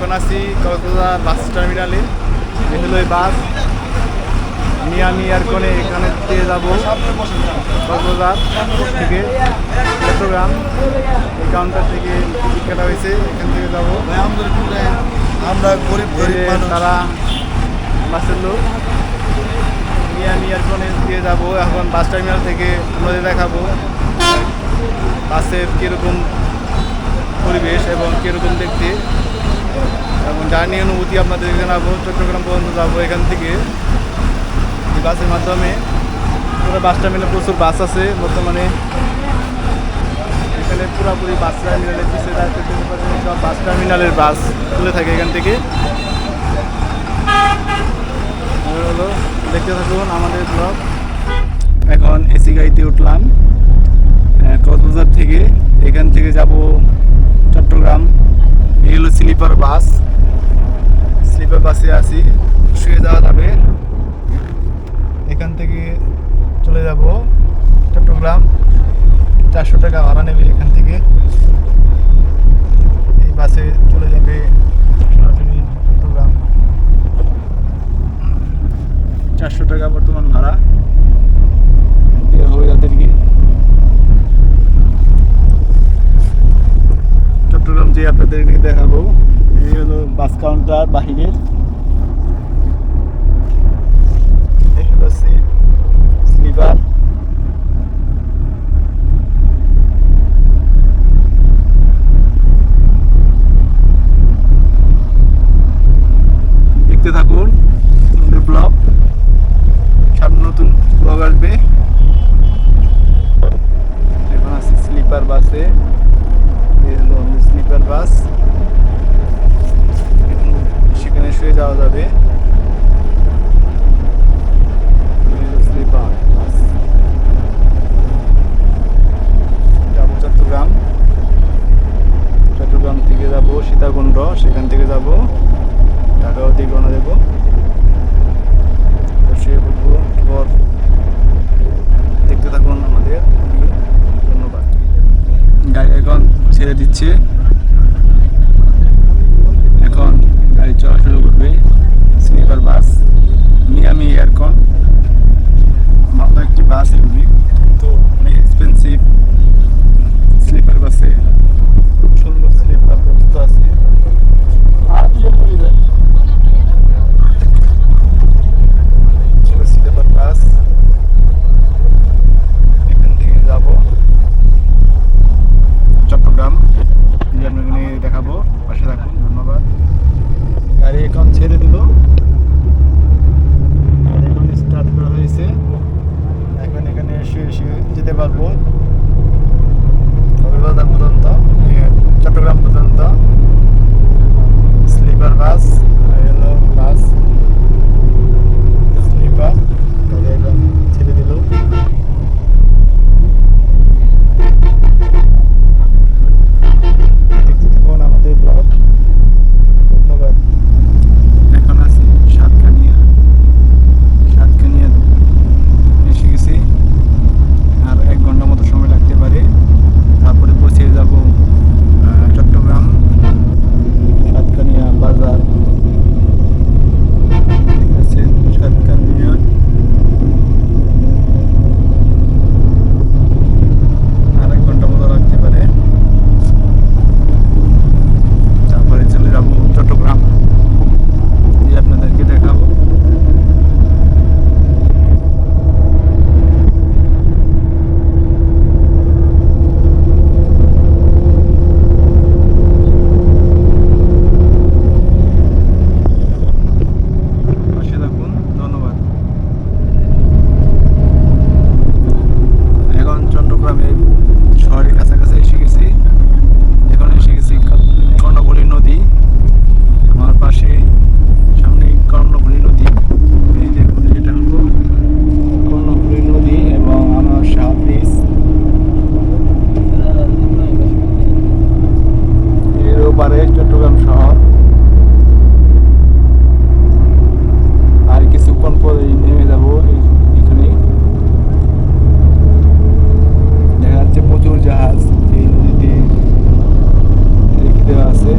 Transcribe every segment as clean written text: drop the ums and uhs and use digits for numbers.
এখন আছি কক্সবাজার বাস টার্মিনালে। এই হলো এই বাস মিয়ামি এয়ারকনে, এখানে দিয়ে যাবো কক্সবাজার থেকে চট্টগ্রাম। এই কাউন্টার থেকে টিকিট কাটা হয়েছে, এখান থেকে যাবো। আমরা গরিব তারা বাসের লোক মিয়ামি এয়ারকনে দিয়ে যাবো। এখন বাস টার্মিনাল থেকে আপনাদের দেখাবো বাসের কীরকম পরিবেশ এবং কীরকম দেখতে এবং জার্নি অনুভূতি আপনাদের জানাবো। চট্টগ্রাম পর্যন্ত যাবো এখান থেকে এই বাসের মাধ্যমে। পুরো বাস টার্মিনালে প্রচুর বাস আছে বর্তমানে, এখানে পুরোপুরি বাস টার্মিনালের পিছিয়ে সব বাস টার্মিনালের বাস চলে থাকে এখান থেকে। হলো দেখতে থাকুন আমাদের ব্লগ। এখন এসি গাড়িতে উঠলাম কক্সবাজার থেকে, এখান থেকে যাব চট্টগ্রাম। এই হলো স্লিপার বাস, স্লিপার বাসে আছি, শুয়ে যাওয়া যাবে। এখান থেকে চলে যাব চট্টগ্রাম, 400 টাকা ভাড়া নেবে এখান থেকে। এই বাসে চলে যাবে সরাসরি চট্টগ্রাম, 400 টাকা বর্তমান ভাড়া হবে তাদেরকে। চট্টগ্রাম যে আপনাদেরকে দেখাবো, এই হলো বাস কাউন্টার বাহিরের। এই হলো স্লিপার। দেখতে থাকুন আমাদের ব্লগ, সব নতুন ব্লগ আসবে। এখন আছে স্লিপার বাসে, স্লিপার বাস, সেখানে শুয়ে যাওয়া যাবে। স্লিপার বাস যাবো চট্টগ্রাম, চট্টগ্রাম থেকে যাব সীতাকুণ্ড, সেখান থেকে যাব ঢাকা দিকে রওনা দেবো। শুয়ে পড়বো, পর দেখতে থাকুন আমাদের। ধন্যবাদ। গাড়ি এখন ছেড়ে দিচ্ছে, এখন গাড়ি চলা শুরু করবে। স্লিপার বাস মিয়ামি এয়ারকন, ভালো একটি বাস। এগুলি তো অনেক এক্সপেন্সিভ। স্লিপার বাসে খুব সুন্দর স্লিপার ব্যবস্থা আছে। স্লিপার বাস, এখান থেকে যাব চট্টগ্রাম, যে আপনাকে দেখাবো। পাশে থাকুন, ধন্যবাদ। গাড়ি এখন ছেড়ে দিল, এখন স্টার্ট করা হয়েছে। এখন এখানে এসে যেতে পারবো কক্সবাজার পর্যন্ত, চট্টগ্রাম পর্যন্ত। স্লিপার বাস, বাস স্লিপার, গাড়ি এখন ছেড়ে দিল। আমাদের ব্লগ, ধন্যবাদ। এখন আছি সাতকানিয়া, সাতকানিয়া এসে গেছি। আর 1 ঘন্টা মতো সময় লাগতে পারে, তারপরে পৌঁছে যাব চট্টগ্রাম সাতকানিয়া বাজার। দেখতেছেন সাতকানিয়া। আর 1 ঘন্টা মতো লাগতে পারে, তারপরে চলে যাব চট্টগ্রাম, যে আপনাদেরকে দেখাবো। পাশে থাকুন, ধন্যবাদ। এখন চট্টগ্রামের শহরের কাছাকাছি এসে গেছি। এখন এসে গেছি কর্ণফুলী নদী, আমার পাশে সামনে কর্ণফুলী নদী। এই দেখুন, এটা হলো কর্ণফুলী নদী এবং আমার শাহ ব্রিজ। এর ওপারে চট্টগ্রাম শহর। আর কিছুক্ষণ পরে নেমে যাবো এখানে। দেখা যাচ্ছে প্রচুর জাহাজ এই নদীতে রেখে দেওয়া আছে।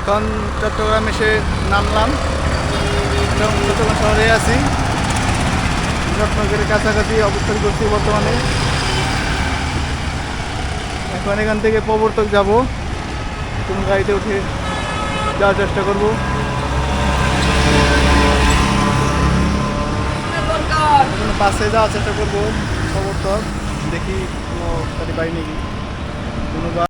এখন চট্টগ্রাম এসে নামলাম এবং চট্টগ্রাম শহরে আছি। রত্নগিরির কাছাকাছি অবস্থান করছি বর্তমানে। এখন এখান থেকে প্রবর্তক যাব, কোন গাড়িতে উঠে যাওয়ার চেষ্টা করব। বাসে যাওয়ার চেষ্টা করবো প্রবর্তক, দেখি কোনো গাড়ি পাই নাকি কোনো